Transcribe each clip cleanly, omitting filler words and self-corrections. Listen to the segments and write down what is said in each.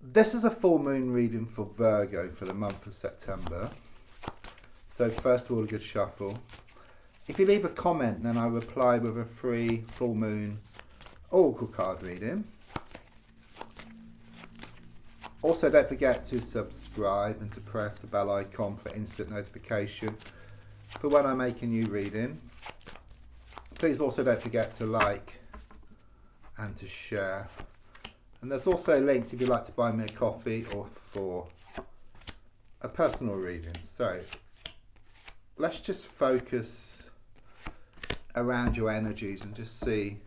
This is a full moon reading for Virgo for the month of September. So first of all, a good shuffle. If you leave a comment, then I reply with a free full moon oracle card reading. Also, don't forget to subscribe and to press the bell icon for instant notification for when I make a new reading. Please also don't forget to like and to share. And there's also links if you'd like to buy me a coffee or for a personal reading. So let's just focus around your energies and just see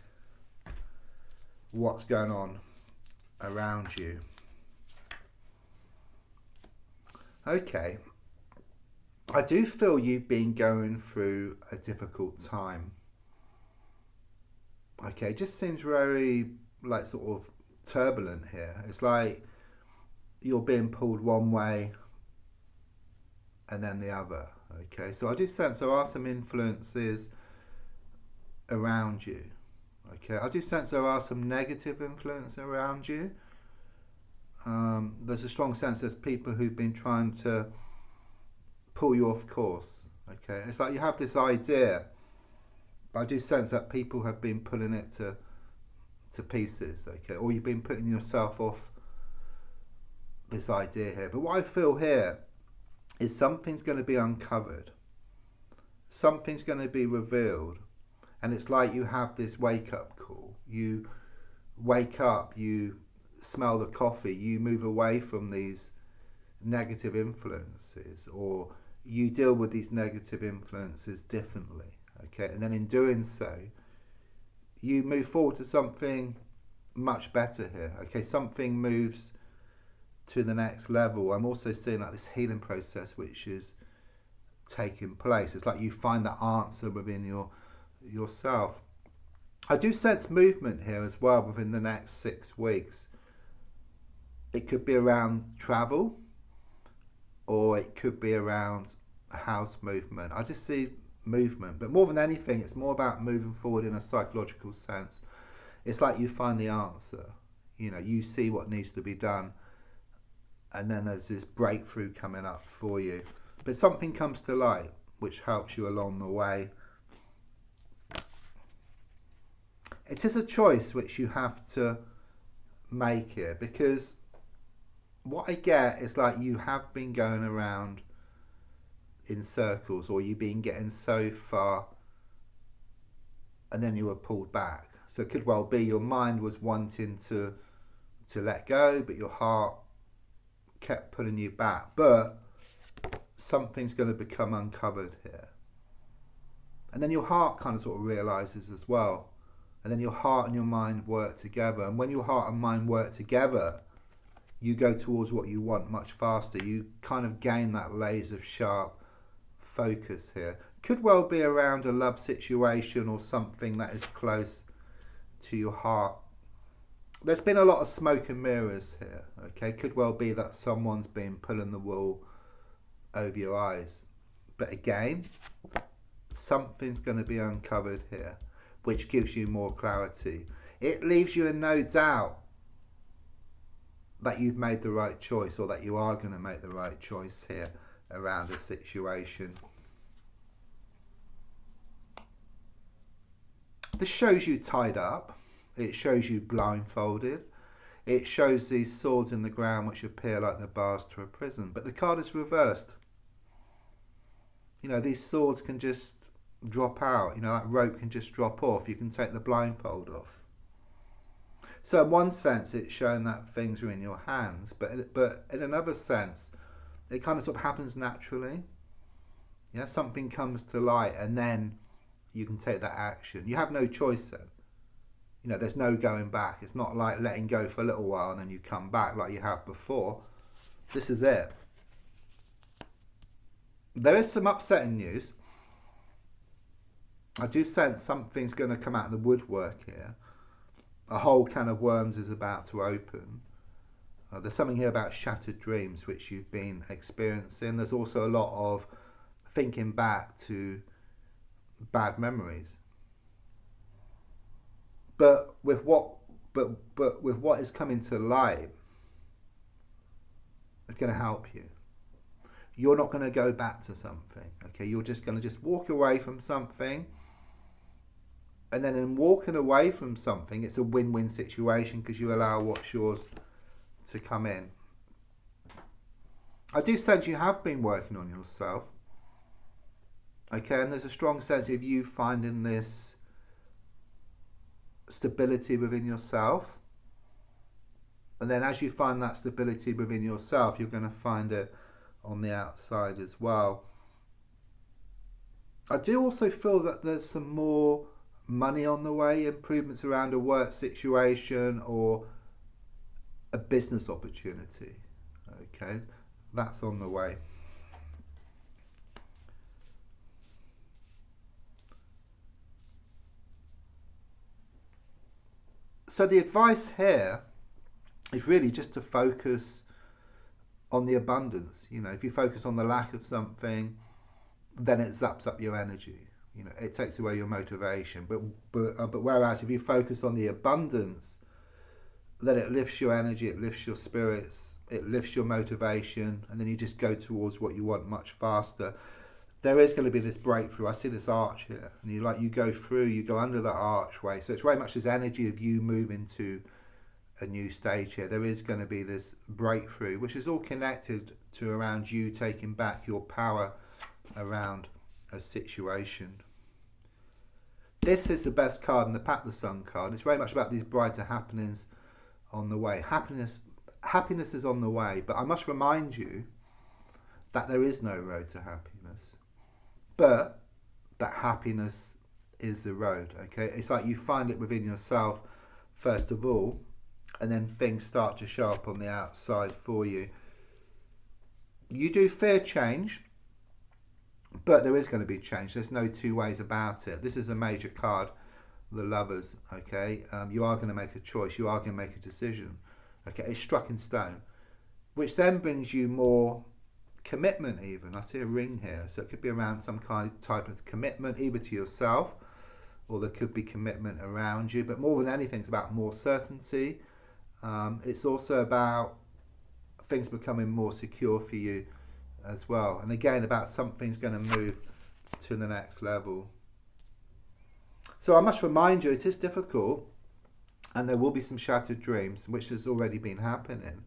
what's going on around you. Okay, I do feel you've been going through a difficult time. Okay, it just seems very like sort of turbulent here. It's like you're being pulled one way and then the other. Okay, so I do sense there are some influences around you. Okay, I do sense there are some negative influences around you. There's a strong sense there's people who've been trying to pull you off course. Okay, it's like you have this idea, but I do sense that people have been pulling it to pieces. Okay, or you've been putting yourself off this idea here. But what I feel here is something's going to be uncovered, something's going to be revealed, and it's like you have this wake-up call. You wake up, you smell the coffee, you move away from these negative influences, or you deal with these negative influences differently. Okay, and then in doing so, you move forward to something much better here. Okay, something moves to the next level. I'm also seeing like this healing process which is taking place. It's like you find that answer within yourself. I do sense movement here as well within the next 6 weeks. It could be around travel, or it could be around a house movement. I just see movement, but more than anything, it's more about moving forward in a psychological sense. It's like you find the answer. You know, you see what needs to be done, and then there's this breakthrough coming up for you. But something comes to light which helps you along the way. It is a choice which you have to make here, because what I get is like you have been going around in circles, or you've been getting so far and then you were pulled back. So it could well be your mind was wanting to let go, but your heart kept pulling you back. But something's going to become uncovered here, and then your heart kind of sort of realizes as well, and then your heart and your mind work together. And when your heart and mind work together, you go towards what you want much faster. You kind of gain that laser sharp focus here. Could well be around a love situation or something that is close to your heart. There's been a lot of smoke and mirrors here. Okay, could well be that someone's been pulling the wool over your eyes. But again, something's going to be uncovered here, which gives you more clarity. It leaves you in no doubt that you've made the right choice, or that you are going to make the right choice here around the situation. This shows you tied up. It shows you blindfolded. It shows these swords in the ground which appear like the bars to a prison. But the card is reversed. You know, these swords can just drop out. You know, that rope can just drop off. You can take the blindfold off. So in one sense, it's showing that things are in your hands. But in another sense, it kind of sort of happens naturally. Yeah, something comes to light, and then you can take that action. You have no choice then. You know, there's no going back. It's not like letting go for a little while and then you come back like you have before. This is it. There is some upsetting news. I do sense something's going to come out of the woodwork here. A whole can of worms is about to open. There's something here about shattered dreams which you've been experiencing. There's also a lot of thinking back to bad memories. But with what is coming to light, It's going to help you. You're not going to go back to something, okay? You're just going to just walk away from something. And then in walking away from something, it's a win-win situation because you allow what's yours to come in. I do sense you have been working on yourself. Okay, and there's a strong sense of you finding this stability within yourself. And then as you find that stability within yourself, you're going to find it on the outside as well. I do also feel that there's some more money on the way, improvements around a work situation or a business opportunity. Okay, that's on the way. So the advice here is really just to focus on the abundance. You know, if you focus on the lack of something, then it zaps up your energy. You know, it takes away your motivation. But whereas if you focus on the abundance, then it lifts your energy, it lifts your spirits, it lifts your motivation, and then you just go towards what you want much faster. There is going to be this breakthrough. I see this arch here, and you go through, you go under that archway. So it's very much this energy of you moving to a new stage here. There is going to be this breakthrough, which is all connected to around you taking back your power around a situation. This is the best card in the pack, the Sun card. It's very much about these brighter happenings on the way. Happiness is on the way, but I must remind you that there is no road to happiness, but that happiness is the road. Okay, it's like you find it within yourself first of all, and then things start to show up on the outside for you. You do fear change, but there is going to be change. There's no two ways about it. This is a major card, the Lovers. Okay, you are going to make a choice. You are going to make a decision. Okay, it's struck in stone, which then brings you more commitment. Even I see a ring here, so it could be around some type of commitment, either to yourself, or there could be commitment around you. But more than anything, it's about more certainty. It's also about things becoming more secure for you as well, and again about something's going to move to the next level. So I must remind you, it is difficult, and there will be some shattered dreams, which has already been happening,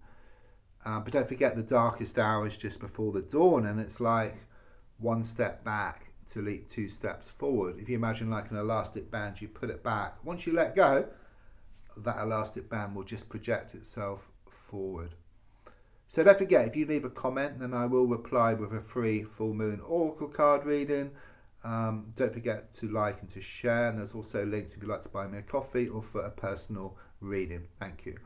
but don't forget the darkest hour is just before the dawn, and it's like one step back to leap two steps forward. If you imagine like an elastic band, you put it back. Once you let go, that elastic band will just project itself forward. So don't forget, if you leave a comment, then I will reply with a free full moon oracle card reading. Don't forget to like and to share, and there's also links if you'd like to buy me a coffee or for a personal reading. Thank you.